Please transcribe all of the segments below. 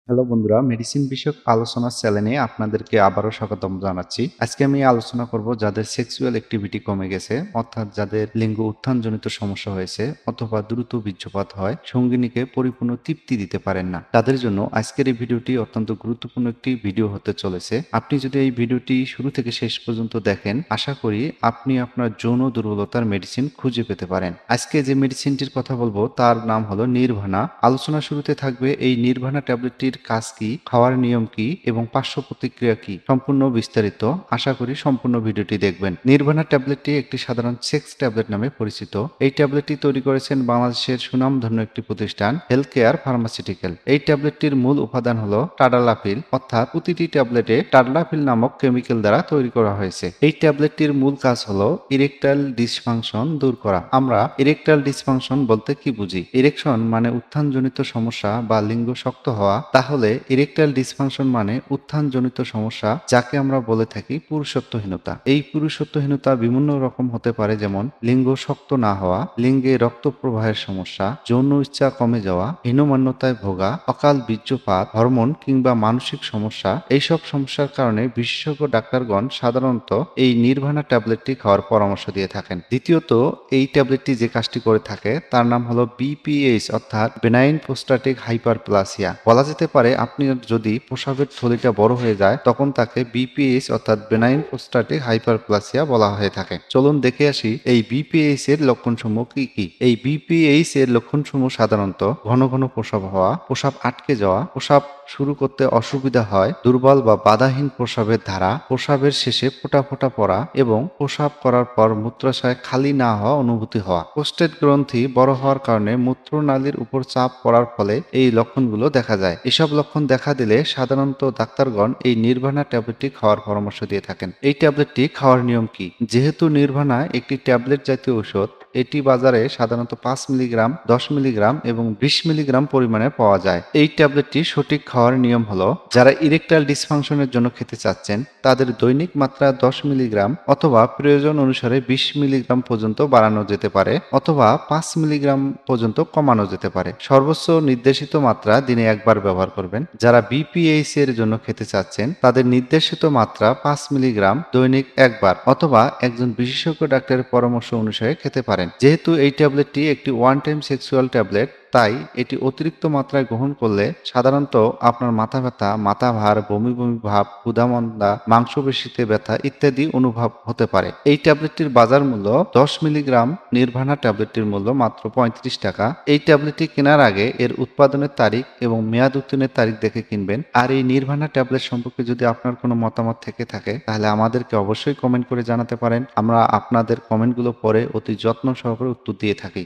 Hello বন্ধুরা, medicine বিষয়ক আলোচনার চ্যানেলে আপনাদেরকে আবারও স্বাগতম জানাচ্ছি। আজকে আমি আলোচনা করব যাদের সেক্সুয়াল অ্যাক্টিভিটি কমে গেছে, অর্থাৎ যাদের লিঙ্গ উত্থানজনিত সমস্যা হয়েছে অথবা দ্রুত বীর্যপাত হয়, সঙ্গিনীকে পরিপূর্ণ তৃপ্তি দিতে পারেন না। তাদের জন্য আজকের এই ভিডিওটি অত্যন্ত গুরুত্বপূর্ণ একটি ভিডিও হতে চলেছে। আপনি যদি এই ভিডিওটি শুরু থেকে শেষ পর্যন্ত দেখেন, আশা করি আপনি আপনার যৌন দুর্বলতার মেডিসিন খুঁজে পেতে পারেন। আজকে যে মেডিসিনটির কথা বলবো তার নাম হলো নির্ভানা। আলোচনা শুরুতে থাকবে এই নির্ভানা ট্যাবলেটটির কাজ কি, খাওয়ার নিয়ম কি এবং পার্শ্ব প্রতিক্রিয়া কি, সম্পূর্ণ বিস্তারিত। আশা করি সম্পূর্ণ ভিডিওটি দেখবেন। নির্ভানা ট্যাবলেটটি একটি সাধারণ সেক্স ট্যাবলেট নামে পরিচিত। এই ট্যাবলেটটি তৈরি করেছেন বাংলাদেশের সুনামধন্য একটি প্রতিষ্ঠান হেলথ কেয়ার ফার্মাসিউটিক্যাল। এই ট্যাবলেটটির মূল উপাদান হলো টাডালাফিল, অর্থাৎ প্রতিটি ট্যাবলেটে টাডালাফিল নামক কেমিক্যাল দ্বারা তৈরি করা হয়েছে। এই ট্যাবলেটটির মূল কাজ হলো ইরেকটাইল ডিসফাংশন দূর করা। আমরা ইরেকটাইল ডিসফাংশন বলতে কি বুঝি? ইরেকশন মানে উত্থানজনিত সমস্যা বা লিঙ্গ শক্ত হওয়া। তাহলে ইরেকটাইল ডিসফাংশন মানে উত্থানজনিত সমস্যা, যাকে আমরা বলে থাকি পুরুষত্বহীনতা। এই পুরুষত্বহীনতা বিভিন্ন রকম হতে পারে, যেমন লিঙ্গ শক্ত না হওয়া, লিঙ্গে রক্ত প্রবাহের সমস্যা, যৌন ইচ্ছা কমে যাওয়া, হীনমান্যতায় ভোগা, অকাল বীর্যপাত, হরমোন কিংবা মানসিক সমস্যা। এইসব সমস্যার কারণে বিশেষজ্ঞ ডাক্তারগণ সাধারণত এই নির্ভানা ট্যাবলেটটি খাওয়ার পরামর্শ দিয়ে থাকেন। দ্বিতীয়ত, এই ট্যাবলেটটি যে কাজটি করে থাকে তার নাম হলো বিপিএইচ, অর্থাৎ বেনাইন প্রোস্টাটিক হাইপারপ্লাসিয়া। বলা যেতে পারে আপনি যদি প্রস্রাবের থলিটা বড় হয়ে যায় তখন তাকে বিপিএইচ অর্থাৎ বেনাইন প্রোস্টাটিক হাইপারপ্লাসিয়া বলা হয়ে থাকে। চলুন দেখে আসি এই বিপিএইচ এর লক্ষণসমূহ কি কি। এই বিপিএইচ এর লক্ষণসমূহ সাধারণত ঘন ঘন প্রস্রাব হওয়া, প্রস্রাব আটকে যাওয়া, প্রস্রাব শুরু করতে অসুবিধা হয়, দুর্বল বা বাধাহীন প্রস্রাবের ধারা, প্রস্রাবের শেষে ফোঁটা ফোঁটা পড়া এবং প্রস্রাব করার পর মূত্রাশয় খালি না হওয়া অনুভূতি হওয়া। প্রোস্টেট গ্রন্থি বড় হওয়ার কারণে মূত্রনালীর উপর চাপ পড়ার ফলে এই লক্ষণগুলো দেখা যায়। এসব লক্ষণ দেখা দিলে সাধারণত ডাক্তারগণ এই নির্ভানা ট্যাবলেটটি খাওয়ার পরামর্শ দিয়ে থাকেন। এই ট্যাবলেটটি খাওয়ার নিয়ম কি? যেহেতু নির্ভানা একটি ট্যাবলেট জাতীয় ঔষধ, এটি বাজারে সাধারণত 5 মিলিগ্রাম, 10 মিলিগ্রাম এবং 20 মিলিগ্রাম পরিমাণে পাওয়া যায়। এই ট্যাবলেটটি সঠিক খাওয়ার নিয়ম হলো, যারা ইরেকটাইল ডিসফাংশনের জন্য খেতে চাচ্ছেন তাদের দৈনিক মাত্রা 10 মিলিগ্রাম অথবা প্রয়োজন অনুসারে 20 মিলিগ্রাম পর্যন্ত বাড়ানো যেতে পারে, অথবা 5 মিলিগ্রাম পর্যন্ত কমানো যেতে পারে। সর্বোচ্চ নির্দেশিত মাত্রা দিনে একবার ব্যবহার করবেন। যারা বিপিএইচ এর জন্য খেতে চাচ্ছেন তাদের নির্দেশিত মাত্রা 5 মিলিগ্রাম দৈনিক একবার, অথবা একজন বিশেষজ্ঞ ডাক্তারের পরামর্শ অনুসারে খেতে পারেন। যেহেতু এই ট্যাবলেটটি একটি ওয়ান টাইম সেক্সুয়াল ট্যাবলেট, তাই এটি অতিরিক্ত মাত্রায় গ্রহণ করলে সাধারণত আপনার মাথা ব্যথা, মাথা ভার, বমি বমি ভাব, ক্ষুধামন্দা, মাংসপেশিতে ব্যথা ইত্যাদি অনুভব হতে পারে। এই ট্যাবলেটটির বাজার মূল্য 10 মিলিগ্রাম নির্ভানা ট্যাবলেটটির মূল্য মাত্র 35 টাকা। এই ট্যাবলেটটি কেনার আগে এর উৎপাদনের তারিখ এবং মেয়াদ উত্তীর্ণের তারিখ দেখে কিনবেন। আর এই নির্ভানা ট্যাবলেট সম্পর্কে যদি আপনার কোনো মতামত থেকে থাকে তাহলে আমাদেরকে অবশ্যই কমেন্ট করে জানাতে পারেন। আমরা আপনাদের কমেন্টগুলো পড়ে অতি যত্ন সহকারে উত্তর দিয়ে থাকি।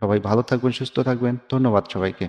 সবাই ভালো থাকবেন, সুস্থ থাকবেন। ধন্যবাদ সবাইকে।